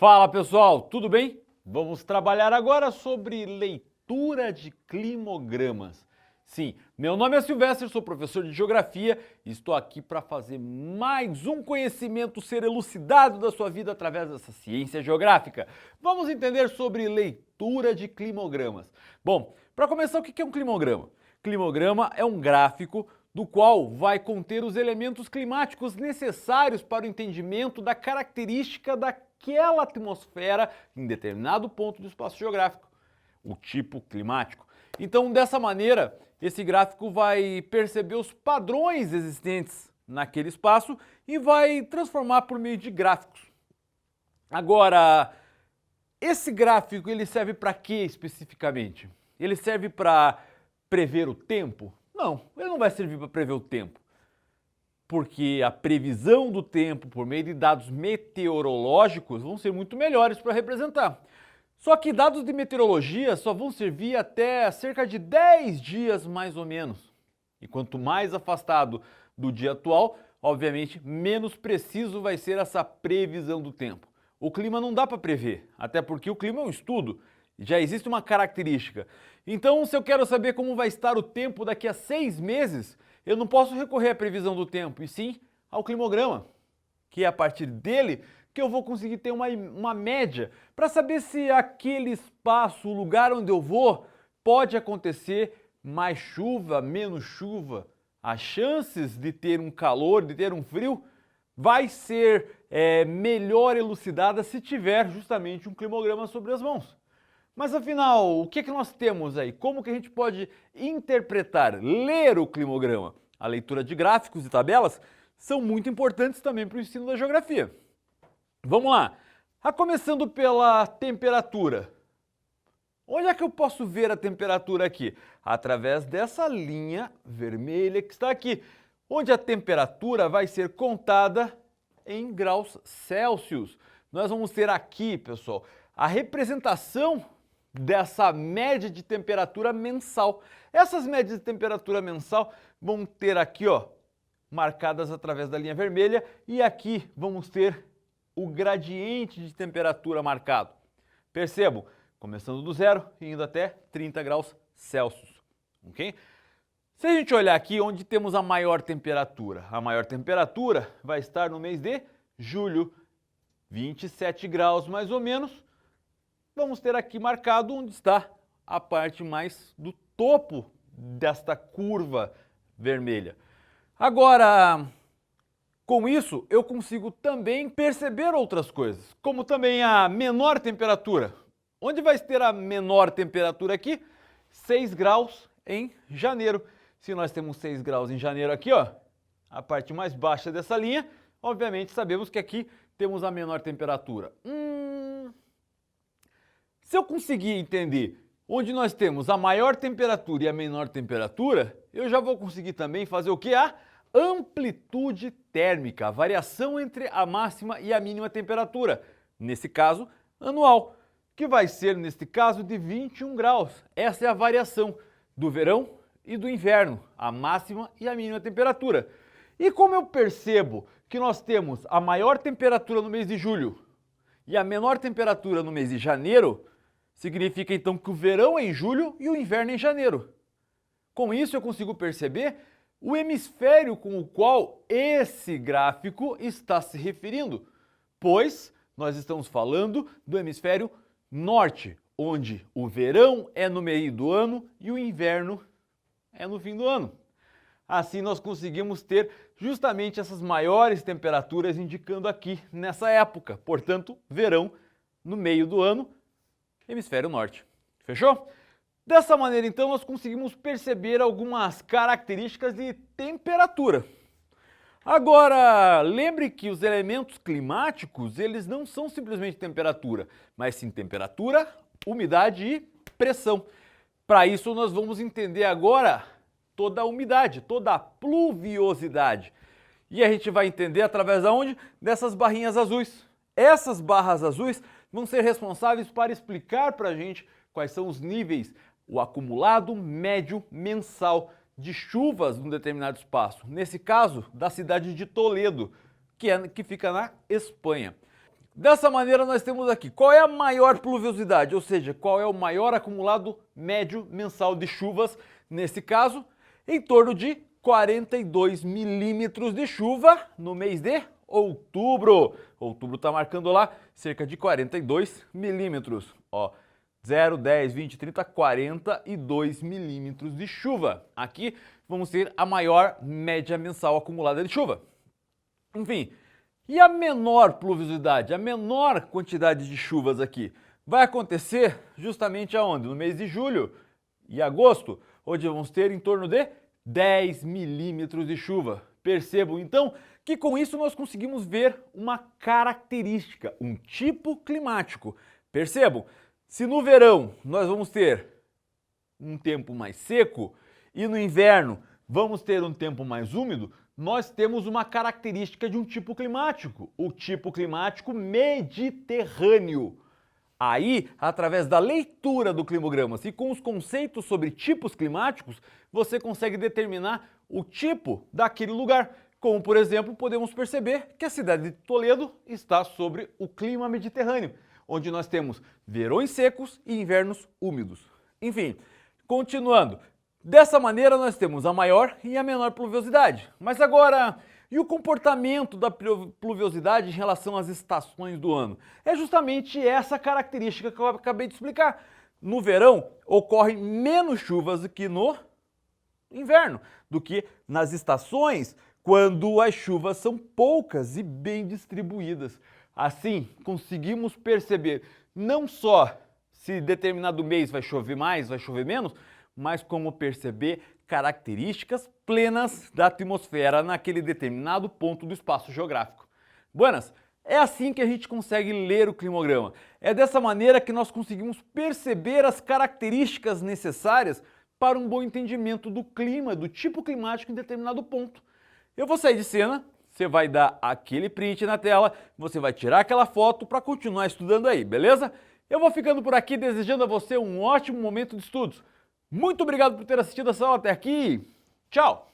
Fala pessoal, tudo bem? Vamos trabalhar agora sobre leitura de climogramas. Sim, meu nome é Silvestre, sou professor de Geografia e estou aqui para fazer mais um conhecimento ser elucidado da sua vida através dessa ciência geográfica. Vamos entender sobre leitura de climogramas. Bom, para começar, o que é um climograma? Climograma é um gráfico do qual vai conter os elementos climáticos necessários para o entendimento da característica daquela atmosfera em determinado ponto do espaço geográfico, o tipo climático. Então, dessa maneira, esse gráfico vai perceber os padrões existentes naquele espaço e vai transformar por meio de gráficos. Agora, esse gráfico ele serve para quê especificamente? Ele serve para prever o tempo? Não, ele não vai servir para prever o tempo, porque a previsão do tempo por meio de dados meteorológicos vão ser muito melhores para representar. Só que dados de meteorologia só vão servir até cerca de 10 dias mais ou menos. E quanto mais afastado do dia atual, obviamente, menos preciso vai ser essa previsão do tempo. O clima não dá para prever, até porque o clima é um estudo. Já existe uma característica. Então, se eu quero saber como vai estar o tempo daqui a 6 meses, eu não posso recorrer à previsão do tempo, e sim ao climograma, que é a partir dele que eu vou conseguir ter uma média para saber se aquele espaço, o lugar onde eu vou, pode acontecer mais chuva, menos chuva. As chances de ter um calor, de ter um frio, vai ser melhor elucidada se tiver justamente um climograma sobre as mãos. Mas afinal, o que nós temos aí? Como que a gente pode interpretar, ler o climograma? A leitura de gráficos e tabelas são muito importantes também para o ensino da geografia. Vamos lá. Começando pela temperatura. Onde é que eu posso ver a temperatura aqui? Através dessa linha vermelha que está aqui, onde a temperatura vai ser contada em graus Celsius. Nós vamos ter aqui, pessoal, a representação dessa média de temperatura mensal. Essas médias de temperatura mensal vão ter aqui, ó, marcadas através da linha vermelha, e aqui vamos ter o gradiente de temperatura marcado. Percebam, começando do zero e indo até 30 graus Celsius, ok? Se a gente olhar aqui onde temos a maior temperatura vai estar no mês de julho, 27 graus mais ou menos. Vamos ter aqui marcado onde está a parte mais do topo desta curva vermelha. Agora, com isso, eu consigo também perceber outras coisas, como também a menor temperatura. Onde vai ter a menor temperatura aqui? 6 graus em janeiro. Se nós temos 6 graus em janeiro aqui, ó, a parte mais baixa dessa linha, obviamente sabemos que aqui temos a menor temperatura. Se eu conseguir entender onde nós temos a maior temperatura e a menor temperatura, eu já vou conseguir também fazer o que? A amplitude térmica, a variação entre a máxima e a mínima temperatura, nesse caso, anual, que vai ser, neste caso, de 21 graus. Essa é a variação do verão e do inverno, a máxima e a mínima temperatura. E como eu percebo que nós temos a maior temperatura no mês de julho e a menor temperatura no mês de janeiro, significa então que o verão é em julho e o inverno é em janeiro. Com isso eu consigo perceber o hemisfério com o qual esse gráfico está se referindo, pois nós estamos falando do hemisfério norte, onde o verão é no meio do ano e o inverno é no fim do ano. Assim nós conseguimos ter justamente essas maiores temperaturas indicando aqui nessa época, portanto, verão no meio do ano, hemisfério norte. Fechou? Dessa maneira, então, nós conseguimos perceber algumas características de temperatura. Agora, lembre que os elementos climáticos, eles não são simplesmente temperatura, mas sim temperatura, umidade e pressão. Para isso, nós vamos entender agora toda a umidade, toda a pluviosidade. E a gente vai entender através de onde? Dessas barrinhas azuis. Essas barras azuis vão ser responsáveis para explicar para a gente quais são os níveis, o acumulado médio mensal de chuvas num determinado espaço. Nesse caso, da cidade de Toledo, que fica na Espanha. Dessa maneira nós temos aqui qual é a maior pluviosidade, ou seja, qual é o maior acumulado médio mensal de chuvas, nesse caso, em torno de 42 milímetros de chuva no mês de outubro. Outubro está marcando lá cerca de 42 milímetros. Ó, 0, 10, 20, 30, 42 milímetros de chuva. Aqui vamos ter a maior média mensal acumulada de chuva. Enfim, e a menor pluviosidade, a menor quantidade de chuvas aqui, vai acontecer justamente aonde? No mês de julho e agosto, onde vamos ter em torno de 10 milímetros de chuva. Percebam então que com isso nós conseguimos ver uma característica, um tipo climático. Percebam, se no verão nós vamos ter um tempo mais seco e no inverno vamos ter um tempo mais úmido, nós temos uma característica de um tipo climático, o tipo climático mediterrâneo. Aí, através da leitura do climograma e com os conceitos sobre tipos climáticos, você consegue determinar o tipo daquele lugar. Como, por exemplo, podemos perceber que a cidade de Toledo está sobre o clima mediterrâneo, onde nós temos verões secos e invernos úmidos. Enfim, continuando. Dessa maneira nós temos a maior e a menor pluviosidade. Mas agora, e o comportamento da pluviosidade em relação às estações do ano? É justamente essa característica que eu acabei de explicar. No verão ocorrem menos chuvas do que no inverno, do que nas estações quando as chuvas são poucas e bem distribuídas. Assim, conseguimos perceber não só se determinado mês vai chover mais, vai chover menos, mas como perceber características plenas da atmosfera naquele determinado ponto do espaço geográfico. Buenas, é assim que a gente consegue ler o climograma. É dessa maneira que nós conseguimos perceber as características necessárias para um bom entendimento do clima, do tipo climático em determinado ponto. Eu vou sair de cena, você vai dar aquele print na tela, você vai tirar aquela foto para continuar estudando aí, beleza? Eu vou ficando por aqui desejando a você um ótimo momento de estudos. Muito obrigado por ter assistido essa aula até aqui. Tchau!